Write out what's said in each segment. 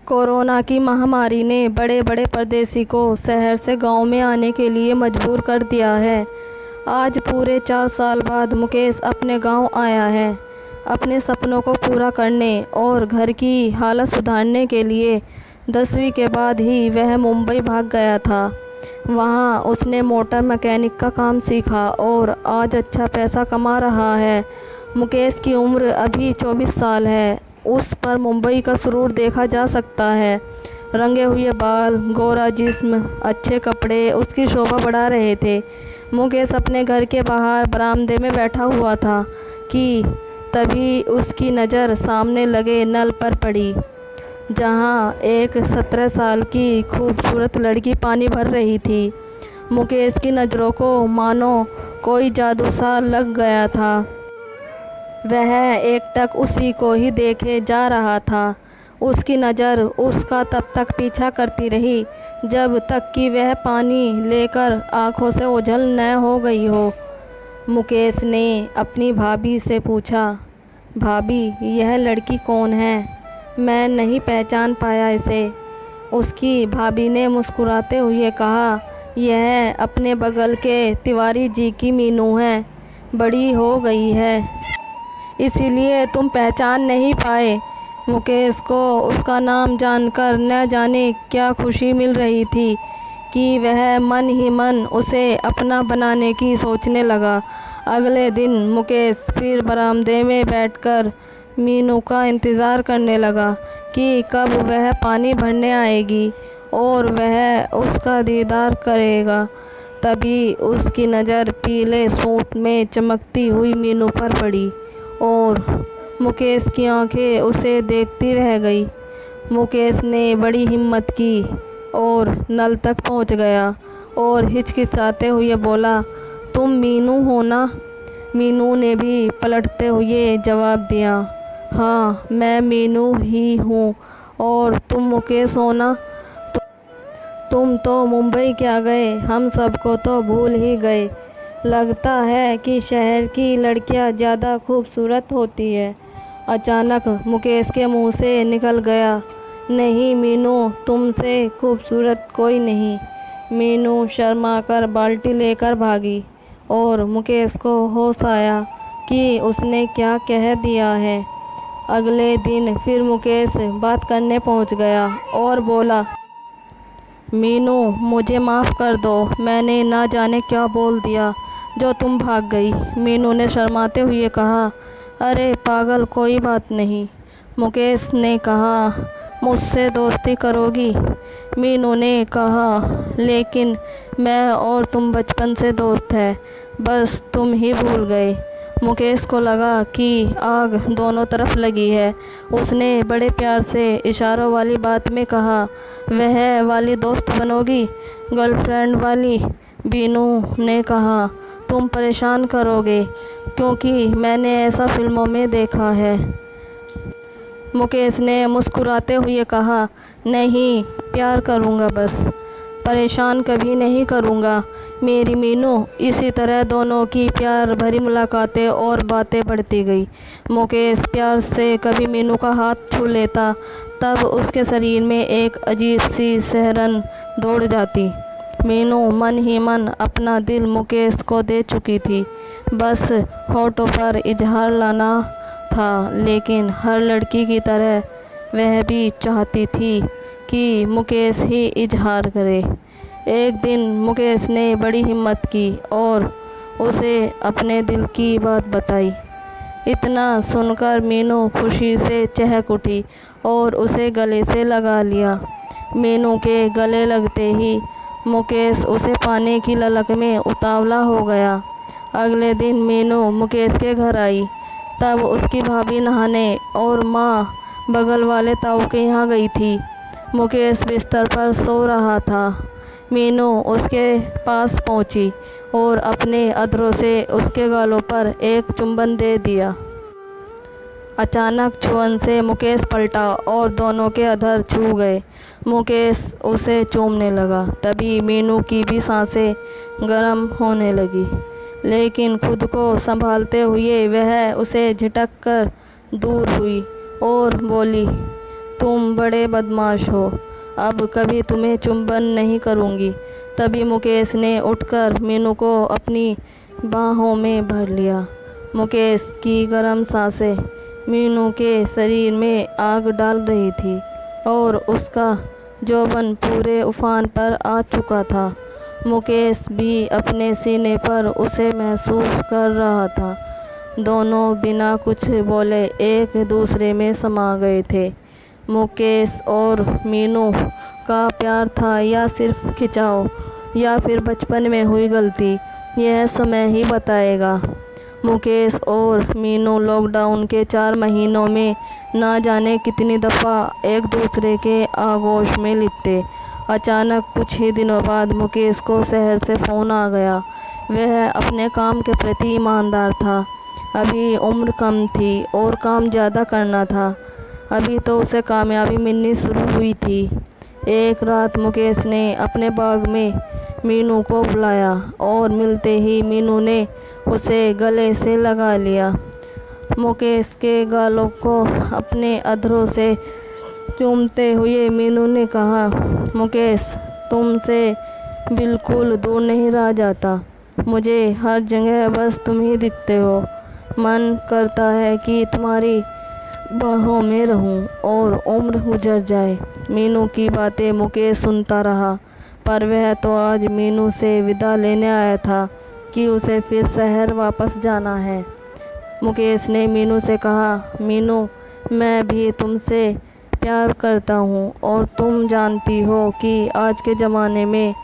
Corona की महामारी ने बड़े बड़े परदेसी को शहर से गांव में आने के लिए मजबूर कर दिया है। आज पूरे 4 साल बाद मुकेश अपने गांव आया है, अपने सपनों को पूरा करने और घर की हालत सुधारने के लिए। 10वीं के बाद ही वह मुंबई भाग गया था। वहां उसने मोटर मैकेनिक का काम सीखा और आज अच्छा पैसा कमा रहा है। मुकेश की उम्र अभी 24 साल है। उस पर मुंबई का सुरूर देखा जा सकता है। रंगे हुए बाल, गोरा जिस्म, अच्छे कपड़े उसकी शोभा बढ़ा रहे थे। मुकेश अपने घर के बाहर बरामदे में बैठा हुआ था कि तभी उसकी नज़र सामने लगे नल पर पड़ी, जहां एक 17 साल की खूबसूरत लड़की पानी भर रही थी। मुकेश की नज़रों को मानो कोई जादू सा लग गया था। वह एकटक उसी को ही देखे जा रहा था। उसकी नज़र उसका तब तक पीछा करती रही जब तक कि वह पानी लेकर आंखों से ओझल न हो गई हो। मुकेश ने अपनी भाभी से पूछा, भाभी यह लड़की कौन है? मैं नहीं पहचान पाया इसे। उसकी भाभी ने मुस्कुराते हुए कहा, यह अपने बगल के तिवारी जी की मीनू है। बड़ी हो गई है इसीलिए तुम पहचान नहीं पाए। मुकेश को उसका नाम जानकर न जाने क्या खुशी मिल रही थी कि वह मन ही मन उसे अपना बनाने की सोचने लगा। अगले दिन मुकेश फिर बरामदे में बैठकर मीनू का इंतज़ार करने लगा कि कब वह पानी भरने आएगी और वह उसका दीदार करेगा। तभी उसकी नज़र पीले सूट में चमकती हुई मीनू पर पड़ी और मुकेश की आंखें उसे देखती रह गई। मुकेश ने बड़ी हिम्मत की और नल तक पहुंच गया और हिचकिचाते हुए बोला, तुम मीनू हो ना? मीनू ने भी पलटते हुए जवाब दिया, हाँ मैं मीनू ही हूँ। और तुम मुकेश हो ना? तुम तो मुंबई क्या गए, हम सबको तो भूल ही गए। लगता है कि शहर की लड़कियां ज़्यादा खूबसूरत होती है। अचानक मुकेश के मुंह से निकल गया, नहीं मीनू, तुमसे खूबसूरत कोई नहीं। मीनू शर्माकर बाल्टी लेकर भागी और मुकेश को होश आया कि उसने क्या कह दिया है। अगले दिन फिर मुकेश बात करने पहुंच गया और बोला, मीनू मुझे माफ़ कर दो, मैंने ना जाने क्या बोल दिया जो तुम भाग गई। मीनू ने शर्माते हुए कहा, अरे पागल कोई बात नहीं। मुकेश ने कहा, मुझसे दोस्ती करोगी? मीनू ने कहा, लेकिन मैं और तुम बचपन से दोस्त हैं, बस तुम ही भूल गए। मुकेश को लगा कि आग दोनों तरफ लगी है। उसने बड़े प्यार से इशारों वाली बात में कहा, वह वाली दोस्त बनोगी, गर्लफ्रेंड वाली? मीनू ने कहा, तुम परेशान करोगे क्योंकि मैंने ऐसा फिल्मों में देखा है। मुकेश ने मुस्कुराते हुए कहा, नहीं प्यार करूँगा बस, परेशान कभी नहीं करूँगा मेरी मीनू। इसी तरह दोनों की प्यार भरी मुलाकातें और बातें बढ़ती गई। मुकेश प्यार से कभी मीनू का हाथ छू लेता तब उसके शरीर में एक अजीब सी सिहरन दौड़ जाती। मीनू मन ही मन अपना दिल मुकेश को दे चुकी थी, बस होठों पर इजहार लाना था। लेकिन हर लड़की की तरह वह भी चाहती थी कि मुकेश ही इजहार करे। एक दिन मुकेश ने बड़ी हिम्मत की और उसे अपने दिल की बात बताई। इतना सुनकर मीनू खुशी से चहक उठी और उसे गले से लगा लिया। मीनू के गले लगते ही मुकेश उसे पाने की ललक में उतावला हो गया। अगले दिन मीनू मुकेश के घर आई तब उसकी भाभी नहाने और माँ बगल वाले ताऊ के यहाँ गई थी। मुकेश बिस्तर पर सो रहा था। मीनू उसके पास पहुँची और अपने अधरों से उसके गालों पर एक चुंबन दे दिया। अचानक छुअन से मुकेश पलटा और दोनों के अधर छू गए। मुकेश उसे चूमने लगा। तभी मीनू की भी सांसें गर्म होने लगी, लेकिन खुद को संभालते हुए वह उसे झटक कर दूर हुई और बोली, तुम बड़े बदमाश हो, अब कभी तुम्हें चुंबन नहीं करूँगी। तभी मुकेश ने उठकर मीनू को अपनी बाहों में भर लिया। मुकेश की गर्म सांसें मीनू के शरीर में आग डाल रही थी और उसका यौवन पूरे उफान पर आ चुका था। मुकेश भी अपने सीने पर उसे महसूस कर रहा था। दोनों बिना कुछ बोले एक दूसरे में समा गए थे। मुकेश और मीनू का प्यार था या सिर्फ खिंचाव या फिर बचपन में हुई गलती, यह समय ही बताएगा। मुकेश और मीनू लॉकडाउन के 4 महीनों में ना जाने कितनी दफ़ा एक दूसरे के आगोश में लिपटे। अचानक कुछ ही दिनों बाद मुकेश को शहर से फ़ोन आ गया। वह अपने काम के प्रति ईमानदार था। अभी उम्र कम थी और काम ज़्यादा करना था। अभी तो उसे कामयाबी मिलनी शुरू हुई थी। एक रात मुकेश ने अपने बाग में मीनू को बुलाया और मिलते ही मीनू ने उसे गले से लगा लिया। मुकेश के गालों को अपने अधरों से चूमते हुए मीनू ने कहा, मुकेश, तुमसे बिल्कुल दूर नहीं रहा जाता। मुझे हर जगह बस तुम ही दिखते हो। मन करता है कि तुम्हारी बाहों में रहूं और उम्र गुजर जाए। मीनू की बातें मुकेश सुनता रहा, पर वह तो आज मीनू से विदा लेने आया था कि उसे फिर शहर वापस जाना है। मुकेश ने मीनू से कहा, मीनू, मैं भी तुमसे प्यार करता हूँ और तुम जानती हो कि आज के ज़माने में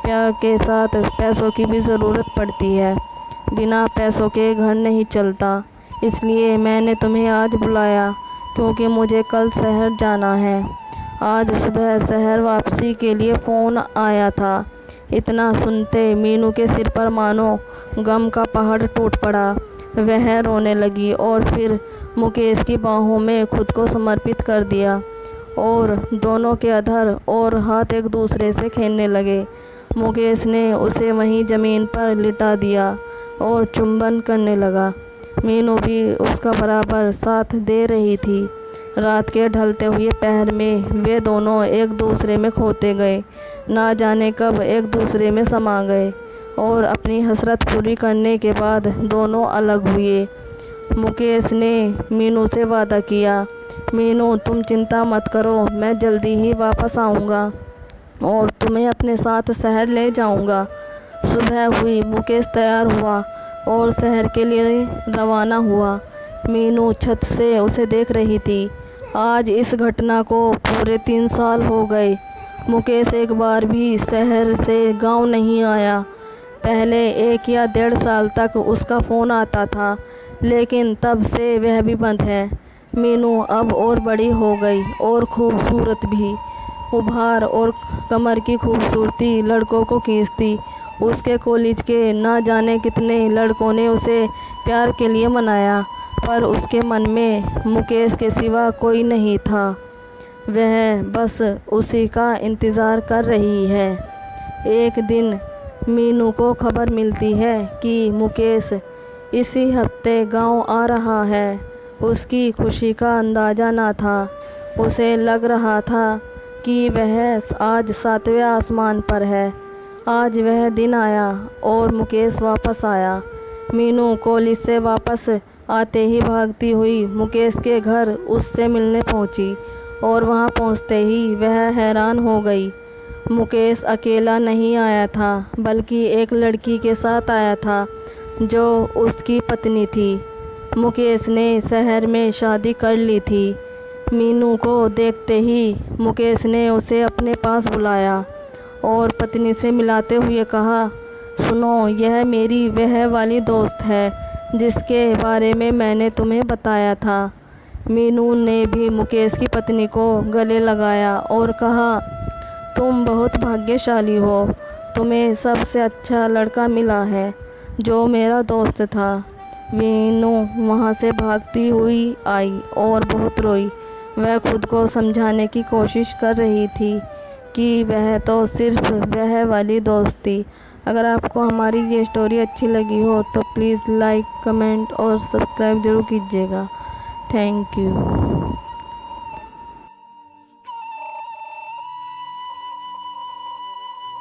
प्यार के साथ पैसों की भी ज़रूरत पड़ती है। बिना पैसों के घर नहीं चलता। इसलिए मैंने तुम्हें आज बुलाया क्योंकि मुझे कल शहर जाना है। आज सुबह शहर वापसी के लिए फ़ोन आया था। इतना सुनते मीनू के सिर पर मानो गम का पहाड़ टूट पड़ा। वह रोने लगी और फिर मुकेश की बाहों में खुद को समर्पित कर दिया और दोनों के अधर और हाथ एक दूसरे से खेलने लगे। मुकेश ने उसे वहीं ज़मीन पर लिटा दिया और चुंबन करने लगा। मीनू भी उसका बराबर साथ दे रही थी। रात के ढलते हुए पहर में वे दोनों एक दूसरे में खोते गए। ना जाने कब एक दूसरे में समा गए और अपनी हसरत पूरी करने के बाद दोनों अलग हुए। मुकेश ने मीनू से वादा किया, मीनू, तुम चिंता मत करो, मैं जल्दी ही वापस आऊँगा और तुम्हें अपने साथ शहर ले जाऊँगा। सुबह हुई, मुकेश तैयार हुआ और शहर के लिए रवाना हुआ। मीनू छत से उसे देख रही थी। आज इस घटना को पूरे 3 साल हो गए। मुकेश एक बार भी शहर से गांव नहीं आया। पहले 1 या 1.5 साल तक उसका फ़ोन आता था, लेकिन तब से वह भी बंद है। मीनू अब और बड़ी हो गई और खूबसूरत भी। उभार और कमर की खूबसूरती लड़कों को खींचती। उसके कॉलेज के ना जाने कितने लड़कों ने उसे प्यार के लिए मनाया, पर उसके मन में मुकेश के सिवा कोई नहीं था। वह बस उसी का इंतज़ार कर रही है। एक दिन मीनू को खबर मिलती है कि मुकेश इसी हफ्ते गांव आ रहा है। उसकी खुशी का अंदाज़ा ना था। उसे लग रहा था कि वह आज 7वें आसमान पर है। आज वह दिन आया और मुकेश वापस आया। मीनू कॉलेज से वापस आते ही भागती हुई मुकेश के घर उससे मिलने पहुंची और वहां पहुंचते ही वह हैरान हो गई। मुकेश अकेला नहीं आया था, बल्कि एक लड़की के साथ आया था जो उसकी पत्नी थी। मुकेश ने शहर में शादी कर ली थी। मीनू को देखते ही मुकेश ने उसे अपने पास बुलाया और पत्नी से मिलाते हुए कहा, सुनो, यह मेरी वह वाली दोस्त है जिसके बारे में मैंने तुम्हें बताया था। मीनू ने भी मुकेश की पत्नी को गले लगाया और कहा, तुम बहुत भाग्यशाली हो। तुम्हें सबसे अच्छा लड़का मिला है जो मेरा दोस्त था। मीनू वहाँ से भागती हुई आई और बहुत रोई। वह खुद को समझाने की कोशिश कर रही थी कि वह तो सिर्फ वह वाली दोस्त थी। अगर आपको हमारी ये स्टोरी अच्छी लगी हो तो प्लीज़ लाइक, कमेंट और सब्सक्राइब ज़रूर कीजिएगा। Thank you.